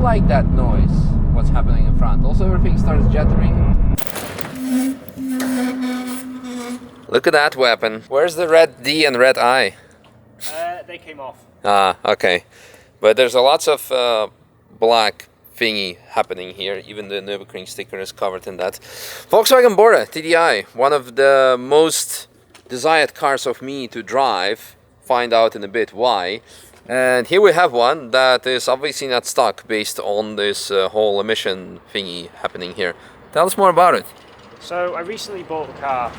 like that noise, what's happening in front. Also, everything starts jittering. Look at that weapon. Where's the red D and red I? They came off. Ah, okay. But there's a lots of black thingy happening here. Even the Nürburgring sticker is covered in that. Volkswagen Bora TDI, one of the most desired cars of me to drive. Find out in a bit why. And here we have one that is obviously not stock based on this whole emission thingy happening here. Tell us more about it. So I recently bought the car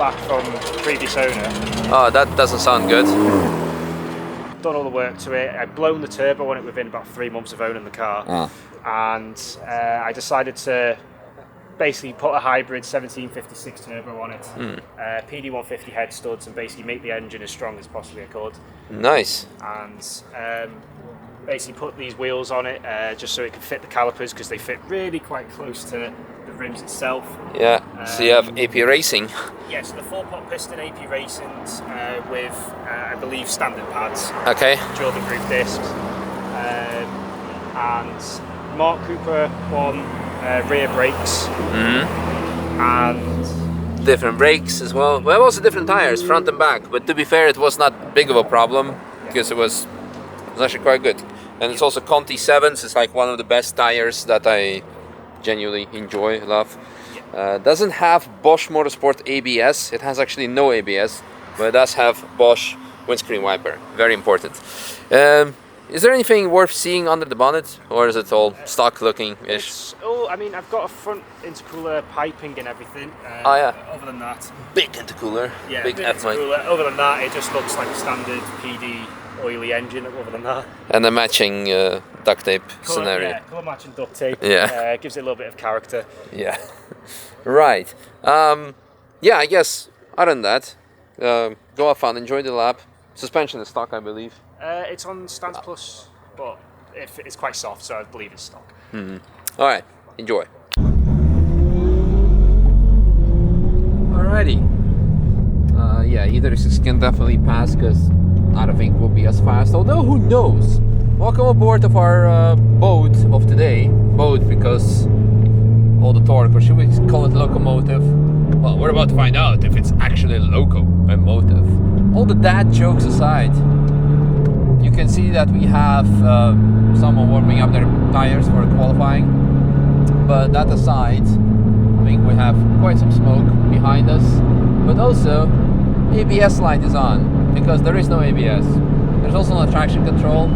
back from the previous owner. Oh, that doesn't sound good. Done all the work to it. I'd blown the turbo on it within about 3 months of owning the car. And I decided to basically put a hybrid 1756 turbo on it, PD150 head studs, and basically make the engine as strong as possibly I could. Nice. And basically put these wheels on it just so it can fit the calipers, because they fit really quite close to the rims itself. Yeah, so you have AP Racing. Yeah, so the 4-pot piston AP Racings with, I believe, standard pads. Okay. Jordan proof discs. And Mark Cooper one rear brakes. And different brakes as well. Well, also different tires, front and back. But to be fair, it was not big of a problem because it was actually quite good. And it's also Conti 7s. It's like one of the best tires that I genuinely enjoy, love. Doesn't have Bosch Motorsport ABS. It has actually no ABS, but it does have Bosch windscreen wiper. Very important. Is there anything worth seeing under the bonnet, or is it all stock looking-ish? Oh, I mean, I've got a front intercooler piping and everything. Oh yeah. Other than that, big intercooler. Yeah, big intercooler. Other than that, it just looks like a standard PD oily engine. Other than that, and a matching duct tape scenario. Yeah, colour matching duct tape. Yeah, gives it a little bit of character. Yeah. Right. Yeah, I guess other than that, go have fun, enjoy the lap. Suspension is stock, I believe. It's on Stance Plus, but it's quite soft, so I believe it's stock. All right, enjoy. Alrighty. Yeah, either 6 can definitely pass because I don't think we'll be as fast. Although who knows? Welcome aboard of our boat of today. Boat because all the torque, or should we call it locomotive? Well, we're about to find out if it's actually locomotive. All the dad jokes aside, you can see that we have someone warming up their tires for qualifying. But that aside, I think we have quite some smoke behind us. But also, ABS light is on because there is no ABS. There's also no traction control.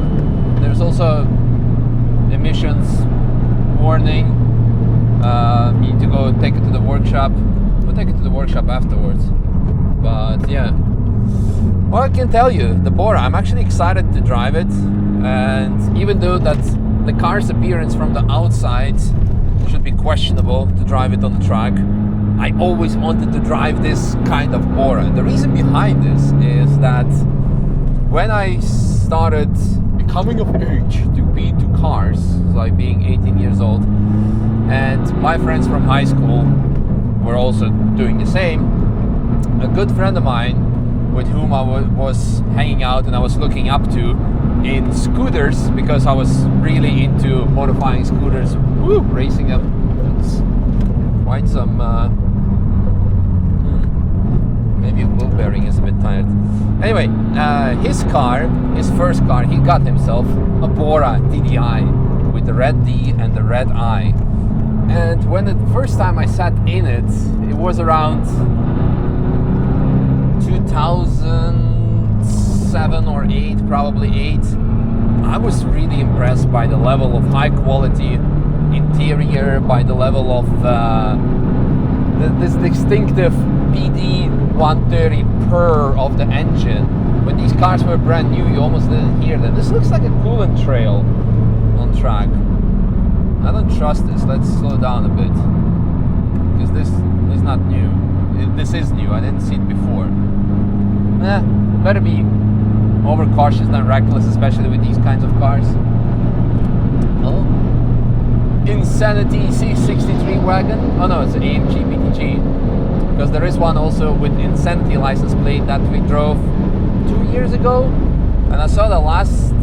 There's also emissions warning. You need to go take it to the workshop. We'll take it to the workshop afterwards. But yeah. Well, I can tell you, the Bora, I'm actually excited to drive it, and even though that the car's appearance from the outside should be questionable to drive it on the track, I always wanted to drive this kind of Bora. The reason behind this is that when I started becoming of age to be into cars, like being 18 years old, and my friends from high school were also doing the same, a good friend of mine with whom I was hanging out and I was looking up to in scooters, because I was really into modifying scooters, racing them. It's quite some, maybe a wheel bearing is a bit tired. Anyway, his first car, he got himself a Bora TDI with the red D and the red I. And when the first time I sat in it, it was around 2007 or 8, probably 8. I was really impressed by the level of high quality interior, by the level of this distinctive PD 130 purr of the engine. When these cars were brand new, you almost didn't hear them. This looks like a coolant trail on track. I don't trust this. Let's slow down a bit, because this is not new. This is new. I didn't see it before. Better be overcautious than reckless, especially with these kinds of cars. Oh, Insanity C63 wagon. Oh no, it's an AMG BTG. Because there is one also with Insanity license plate that we drove 2 years ago, and I saw the last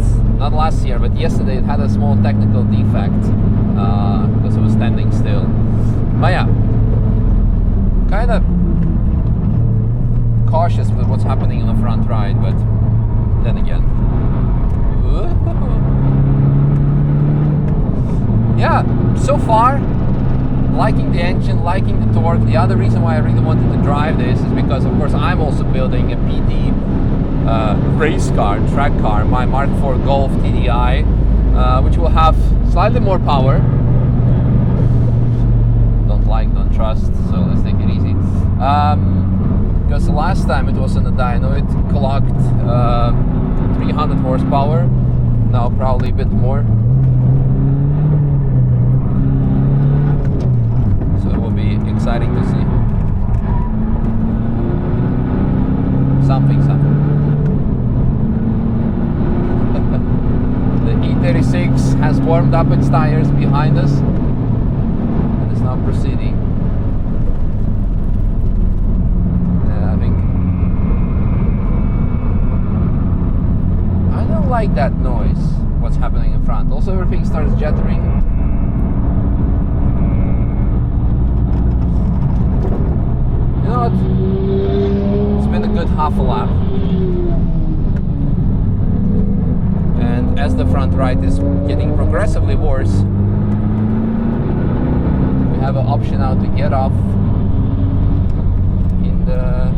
not last year, but yesterday it had a small technical defect because it was standing still. But yeah, kind of cautious with what's happening on the front right, but then again, yeah, so far liking the engine, liking the torque. The other reason why I really wanted to drive this is because, of course, I'm also building a PD race car, track car, my Mark IV Golf TDI, which will have slightly more power. Don't like, don't trust, so let's take it easy. Because the last time it was on the dyno, it clocked 300 horsepower, now probably a bit more. So it will be exciting to see. Something. The E36 has warmed up its tires behind us and is now proceeding. I think I don't like that noise, what's happening in front. Also, everything starts jittering. You know what? It's been a good half a lap. And as the front right is getting progressively worse, we have an option now to get off in the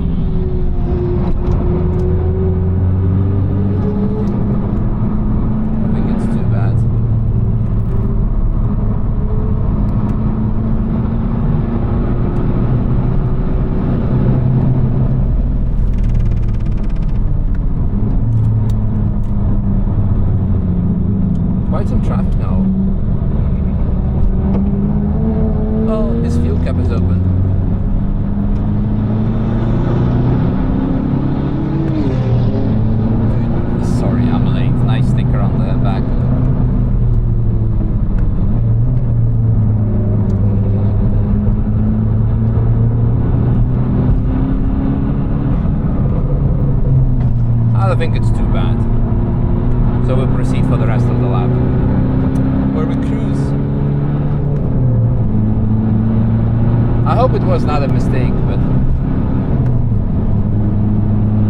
I think it's too bad. Quite some traffic now. Oh, his fuel cap is open. Sorry, I'm late. Nice sticker on the back. I don't think it's too bad. So we'll proceed for the rest of the lap, where we cruise. I hope it was not a mistake, but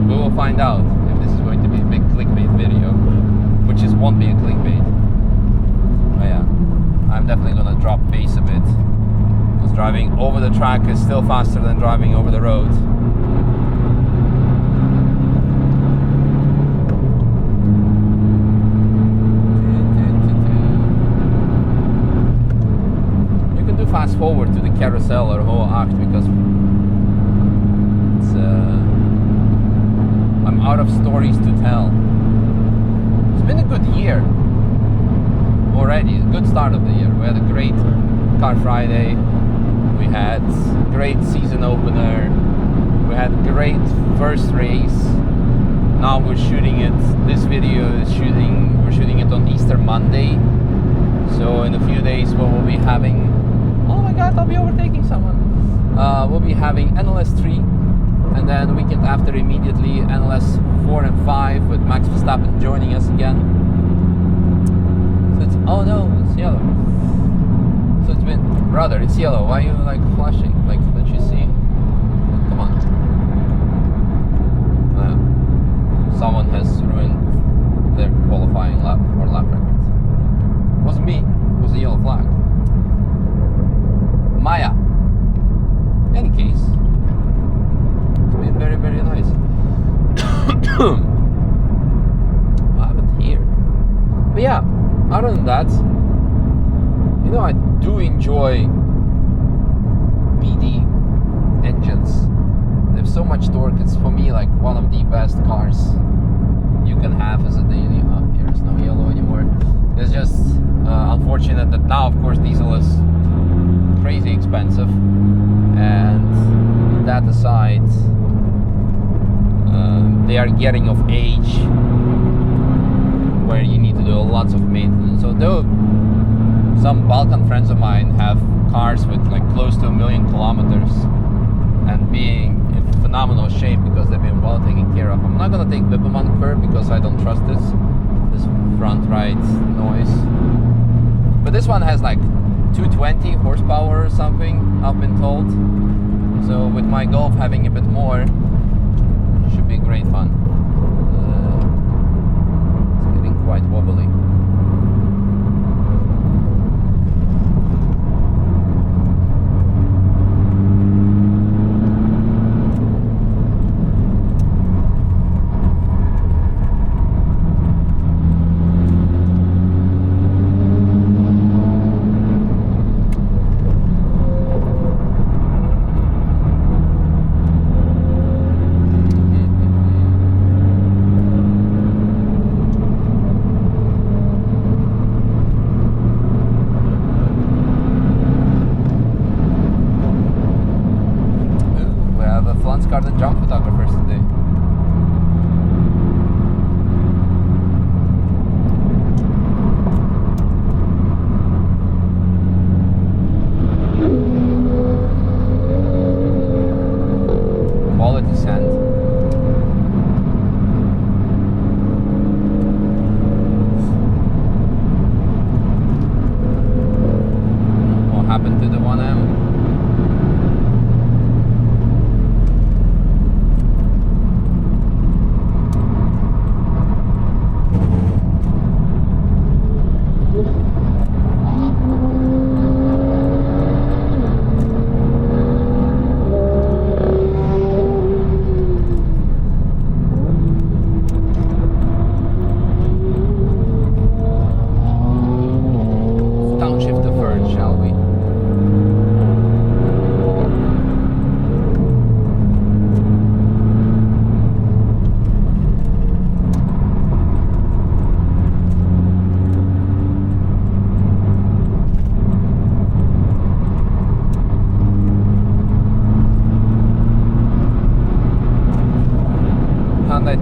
we will find out if this is going to be a big clickbait video, which won't be a clickbait. But yeah, I'm definitely gonna drop pace a bit, because driving over the track is still faster than driving over the road. Fast forward to the carousel or whole act, because it's I'm out of stories to tell. It's been a good year already, a good start of the year. We had a great Car Friday, we had great season opener, we had great first race. Now we're shooting it, this video is we're shooting it on Easter Monday, so in a few days we will be having, oh my god, I'll be overtaking someone. We'll be having NLS 3, and then the weekend after immediately NLS 4 and 5 with Max Verstappen joining us again. So it's, oh no, it's yellow. So it's been, brother, it's yellow. Why are you like flashing? Like, don't you see? Come on. Someone has ruined their qualifying lap or lap record. It wasn't me, it was a yellow flag. Maya. In any case, it's been very, very nice. What happened here? But yeah, other than that, you know, I do enjoy PD engines. They have so much torque. It's for me like one of the best cars you can have as a daily. Oh, here's no yellow anymore. It's just unfortunate that now, of course, diesel is crazy expensive, and that aside, they are getting of age where you need to do lots of maintenance. Although some Balkan friends of mine have cars with like close to 1 million kilometers and being in phenomenal shape because they've been well taken care of. I'm not gonna take Wipperman curve because I don't trust this front front right noise. But this one has like 220 horsepower or something, I've been told. So with my Golf having a bit more, it should be great fun. It's getting quite wobbly. Garden jump photographers today. Quality sand. What happened to the 1M?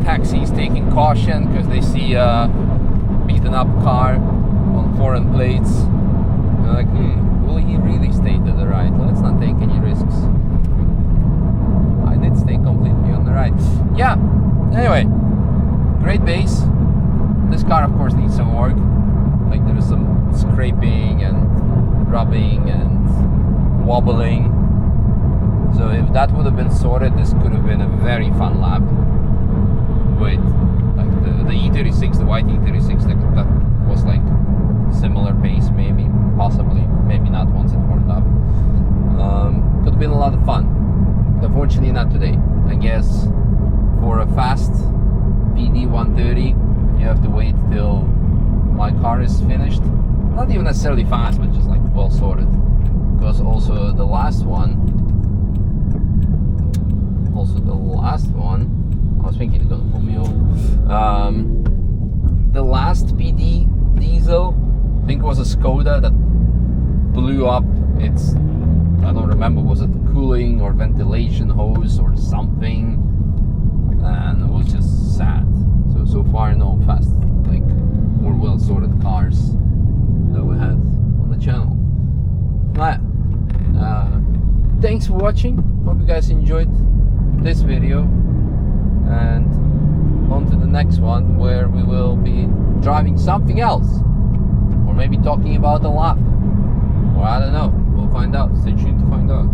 Taxis taking caution because they see a beaten up car on foreign plates. They're like, will he really stay to the right? Let's not take any risks. I did stay completely on the right. Yeah, anyway, great base. This car of course needs some work. Like there is some scraping and rubbing and wobbling. So if that would have been sorted, this could have been a very fun lap. With like the E36, the white E36, that was like similar pace, maybe, possibly, maybe not once it warmed up. Could have been a lot of fun. But unfortunately, not today. I guess for a fast PD 130, you have to wait till my car is finished. Not even necessarily fast, but just like well sorted. Because also the last one. I was thinking it's gonna pull me over. The last PD diesel, I think it was a Skoda that blew up its, I don't remember, was it cooling or ventilation hose or something, and it was just sad. So far no fast, like, more well sorted cars that we had on the channel. Thanks for watching. Hope you guys enjoyed this video, and on to the next one where we will be driving something else, or maybe talking about a lap, or I don't know. We'll find out. Stay tuned to find out.